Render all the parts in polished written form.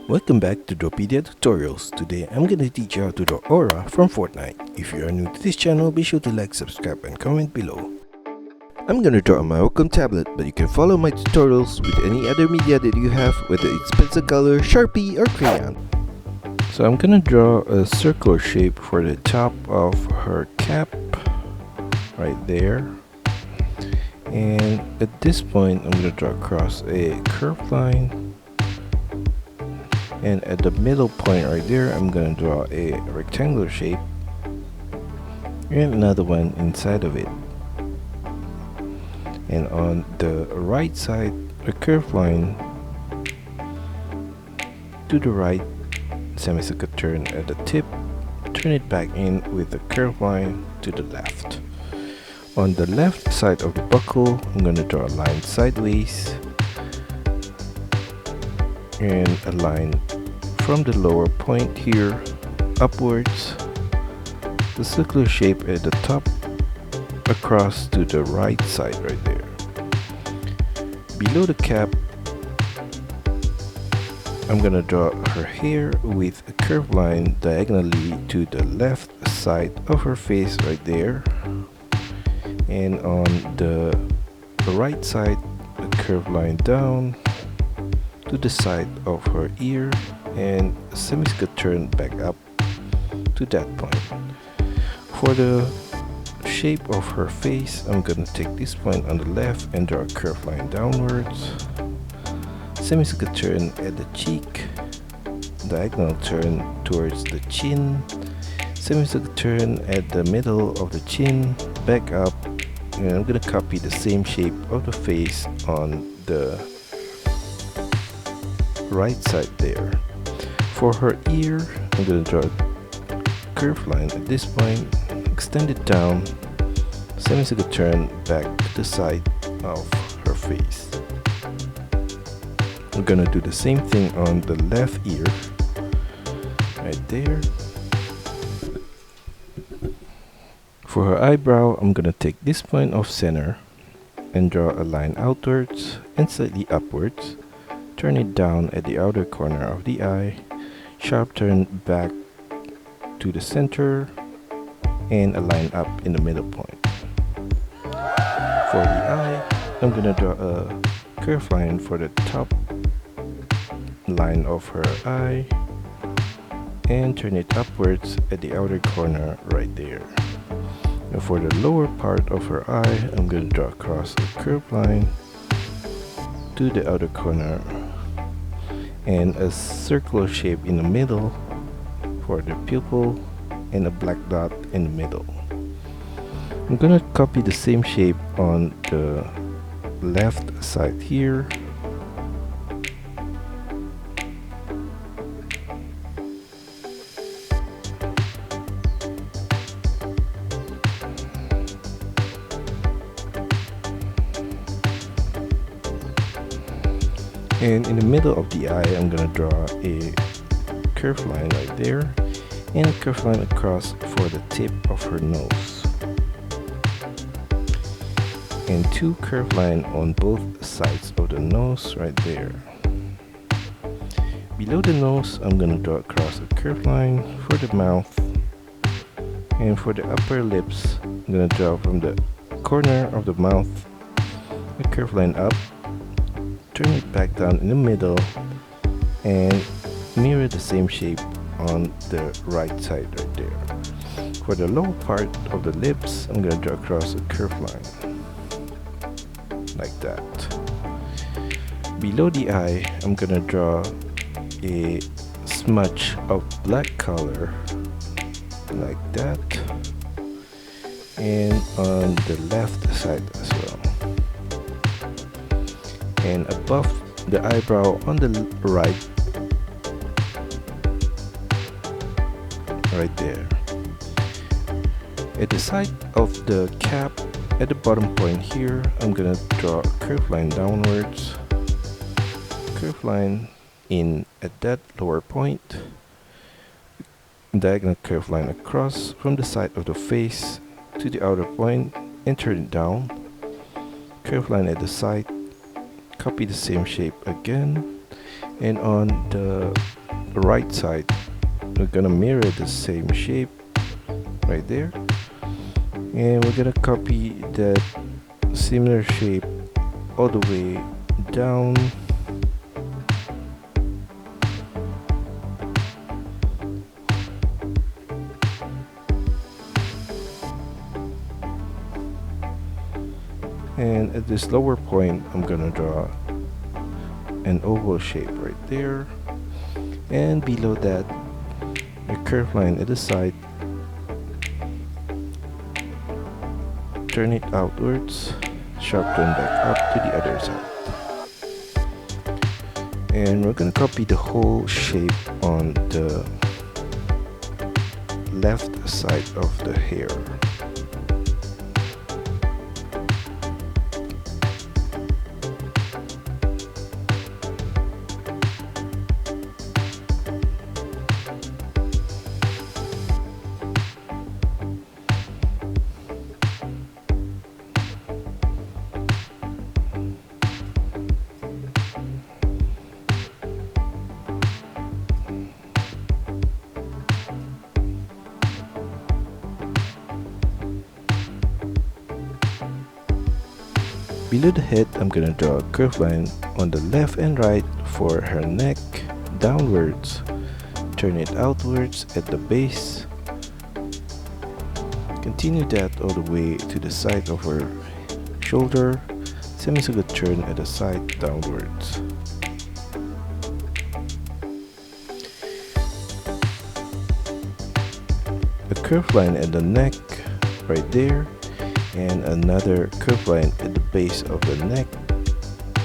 Welcome back to DRAWPEDIA Tutorials. Today I'm gonna teach you how to draw aura from Fortnite. If you are new to this channel, be sure to like, subscribe and comment below. I'm gonna draw on my Wacom tablet, but you can follow my tutorials with any other media that you have, whether it's pencil color, Sharpie or crayon. So I'm gonna draw a circular shape for the top of her cap, right there. And at this point I'm gonna draw across a curved line. And at the middle point right there, I'm gonna draw a rectangular shape and another one inside of it. And on the right side, a curved line to the right, semicircle turn at the tip, turn it back in with a curved line to the left. On the left side of the buckle, I'm gonna draw a line sideways and a line from the lower point here upwards, the circular shape at the top across to the right side right there. Below the cap, I'm gonna draw her hair with a curved line diagonally to the left side of her face right there, and on the right side a curved line down to the side of her ear and a semicircle turn back up to that point. For the shape of her face, I'm gonna take this point on the left and draw a curved line downwards, semicircle turn at the cheek, diagonal turn towards the chin, semicircle turn at the middle of the chin, back up, and I'm gonna copy the same shape of the face on the right side there. For her ear, I'm going to draw a curved line at this point, extend it down, semicircle turn back to the side of her face. I'm going to do the same thing on the left ear, right there. For her eyebrow, I'm going to take this point off center and draw a line outwards and slightly upwards. Turn it down at the outer corner of the eye, sharp turn back to the center, and a line up in the middle point. For the eye, I'm gonna draw a curved line for the top line of her eye, and turn it upwards at the outer corner right there. And for the lower part of her eye, I'm gonna draw across a curved line to the outer corner and a circular shape in the middle for the pupil and a black dot in the middle. I'm gonna copy the same shape on the left side here. And in the middle of the eye, I'm gonna draw a curved line right there and a curved line across for the tip of her nose, and two curved lines on both sides of the nose right there. Below the nose, I'm gonna draw across a curved line for the mouth, and for the upper lips, I'm gonna draw from the corner of the mouth a curved line up, turn it back down in the middle, and mirror the same shape on the right side right there. For the lower part of the lips, I'm gonna draw across a curved line like that. Below the eye, I'm gonna draw a smudge of black color like that, and on the left side as well. And above the eyebrow on the right there. At the side of the cap, at the bottom point here, I'm gonna draw a curved line downwards, curved line in at that lower point, diagonal curved line across from the side of the face to the outer point and turn it down, curved line at the side, copy the same shape again, And on the right side, we're gonna mirror the same shape right there, and we're gonna copy that similar shape all the way down, and at this lower point I'm gonna draw an oval shape right there, and below that a curved line at the side, turn it outwards, sharp turn back up to the other side. And we're gonna copy the whole shape on the left side of the hair. Below the head, I'm gonna draw a curved line on the left and right for her neck, downwards, turn it outwards at the base, continue that all the way to the side of her shoulder, semicircular turn at the side downwards. A curved line at the neck right there, and another curved line at the base of the neck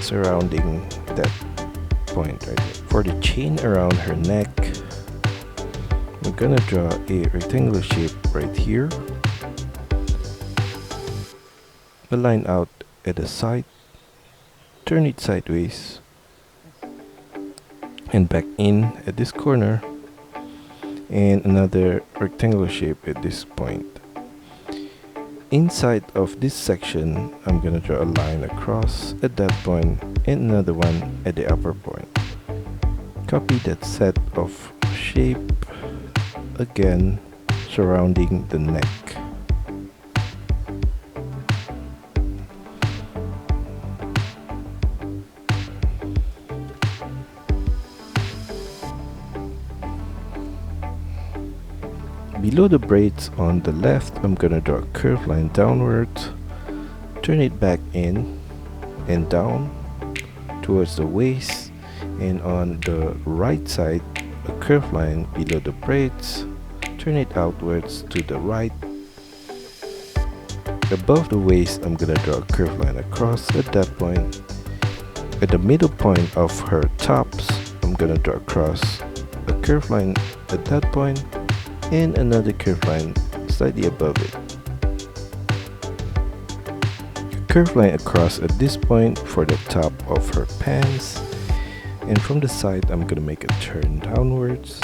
surrounding that point right there. For the chain around her neck, we're gonna draw a rectangular shape right here, a line out at the side, turn it sideways and back in at this corner, and another rectangular shape at this point. Inside of this section, I'm gonna draw a line across at that point and another one at the upper point. Copy that set of shape again surrounding the neck. Below the braids on the left, I'm gonna draw a curved line downwards, turn it back in and down towards the waist, and on the right side, a curved line below the braids, turn it outwards to the right. Above the waist, I'm gonna draw a curved line across at that point. At the middle point of her tops, I'm gonna draw across a curved line at that point, and another curved line slightly above it. A curved line across at this point for the top of her pants, and from the side I'm gonna make a turn downwards,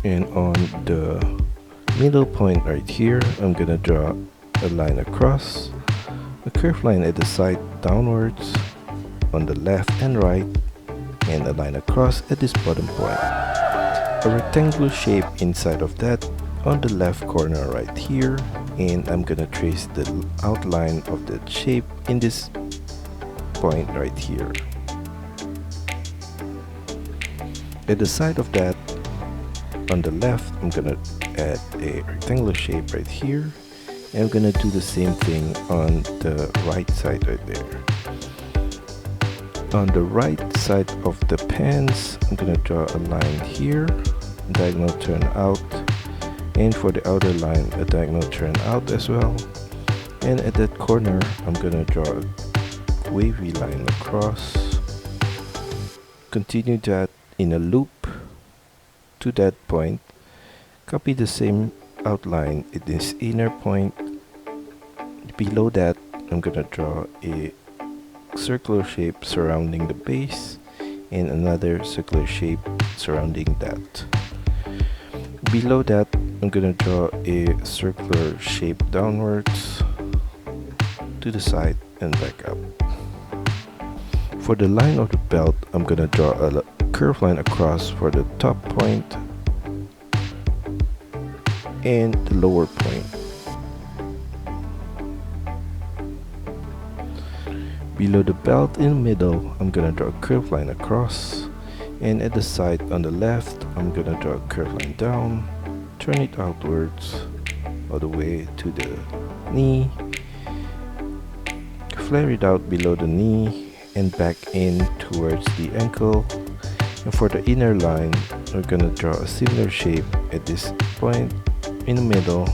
and on the middle point right here I'm gonna draw a line across, a curved line at the side downwards on the left and right, and a line across at this bottom point. A rectangular shape inside of that on the left corner right here, and I'm gonna trace the outline of the shape in this point right here. At the side of that, on the left, I'm gonna add a rectangular shape right here, and I'm gonna do the same thing on the right side right there. On the right side of the pants, I'm gonna draw a line here, diagonal turn out, and for the outer line, a diagonal turn out as well. And at that corner, I'm gonna draw a wavy line across. Continue that in a loop to that point. Copy the same outline at this inner point. Below that, I'm gonna draw a circular shape surrounding the base and another circular shape surrounding that. Below that, I'm gonna draw a circular shape downwards to the side and back up. For the line of the belt, I'm gonna draw a curved line across for the top point and the lower point. Below the belt in the middle, I'm gonna draw a curved line across, and at the side on the left, I'm gonna draw a curved line down, turn it outwards all the way to the knee, flare it out below the knee and back in towards the ankle. And for the inner line, we're gonna draw a similar shape at this point in the middle.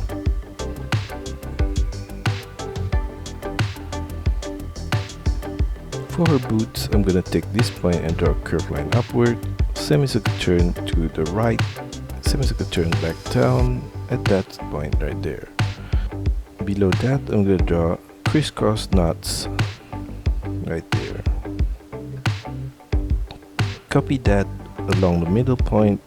For her boots, I'm gonna take this point and draw a curved line upward, semicircle turn to the right, semicircle turn back down at that point right there. Below that, I'm gonna draw crisscross knots right there. Copy that along the middle point.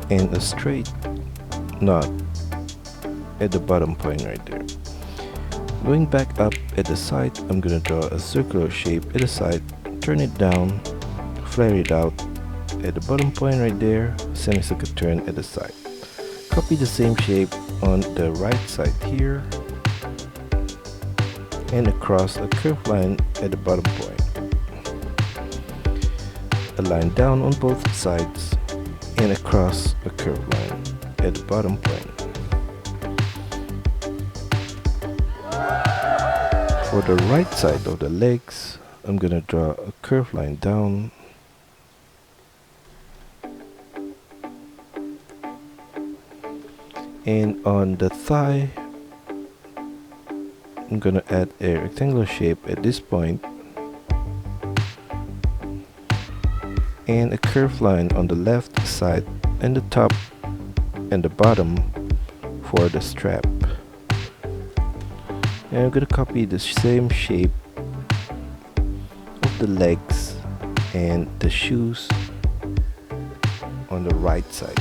And a straight knot at the bottom point right there. Going back up at the side, I'm gonna draw a circular shape at the side, turn it down, flare it out at the bottom point right there, semicircle turn at the side. Copy the same shape on the right side here, and across a curved line at the bottom point. A line down on both sides, and across a curved line at the bottom point. For the right side of the legs, I'm gonna draw a curved line down, and on the thigh, I'm gonna add a rectangular shape at this point, and a curved line on the left side and the top and the bottom for the strap. And I'm gonna copy the same shape of the legs and the shoes on the right side.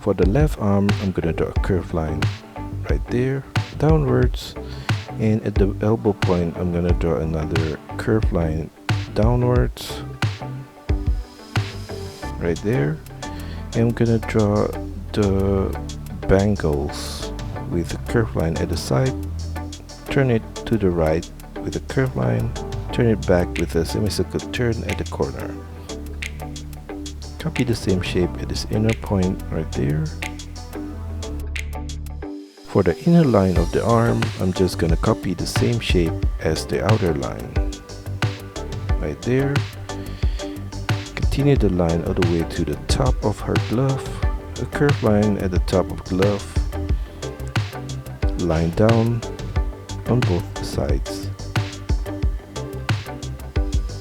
For the left arm, I'm gonna draw a curved line right there, downwards, and at the elbow point, I'm gonna draw another curved line downwards, right there. And I'm gonna draw the bangles with a curved line at the side, turn it to the right with a curved line, turn it back with a semicircle turn at the corner. Copy the same shape at this inner point right there. For the inner line of the arm, I'm just gonna copy the same shape as the outer line. Right there. Continue the line all the way to the top of her glove. A curved line at the top of glove. Line down on both sides.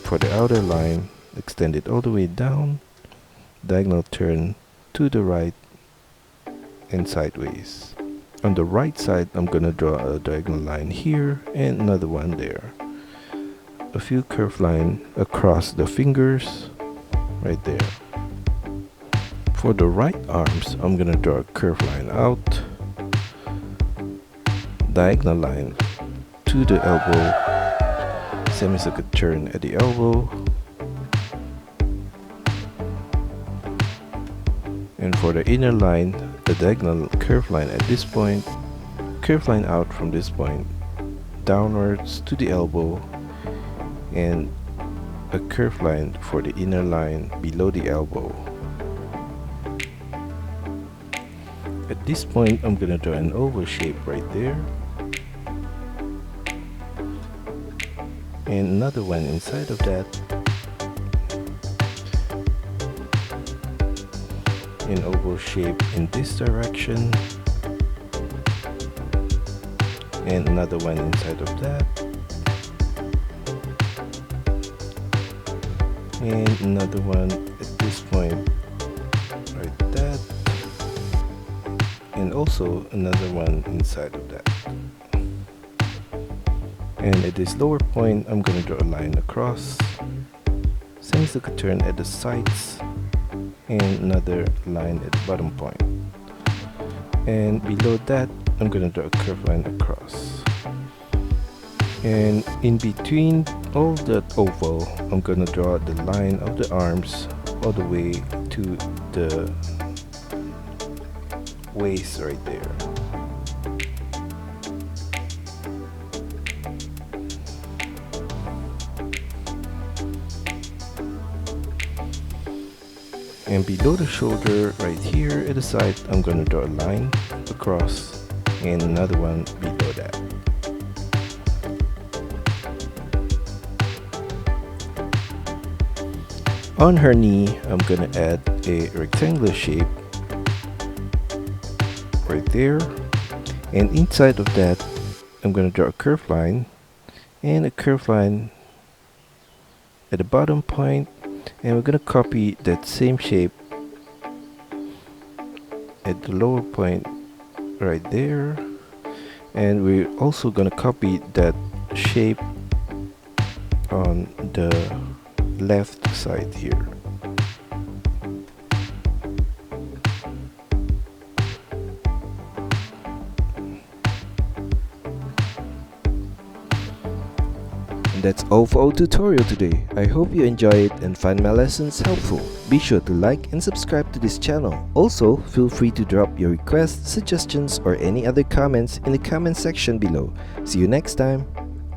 For the outer line, extend it all the way down. Diagonal turn to the right and sideways. On the right side, I'm gonna draw a diagonal line here and another one there. A few curved line across the fingers right there. For the right arms, I'm gonna draw a curved line out, diagonal line to the elbow, semicircle turn at the elbow. And for the inner line, the diagonal curved line at this point, curved line out from this point downwards to the elbow, and a curved line for the inner line below the elbow. At this point, I'm gonna draw an oval shape right there, and another one inside of that, an oval shape in this direction, and another one inside of that, and another one at this point right that, and also another one inside of that. And at this lower point, I'm going to draw a line across, semicircle turn at the sides, and another line at the bottom point. And below that, I'm going to draw a curved line across. And in between all that oval, I'm going to draw the line of the arms all the way to the waist right there. And below the shoulder right here at the side, I'm going to draw a line across and another one below that. On her knee, I'm going to add a rectangular shape right there, and inside of that, I'm going to draw a curved line and a curved line at the bottom point, and we're going to copy that same shape at the lower point right there, and we're also going to copy that shape on the left side here. And that's all for our tutorial today. I hope you enjoy it and find my lessons helpful. Be sure to like and subscribe to this channel. Also, feel free to drop your requests, suggestions, or any other comments in the comment section below. See you next time.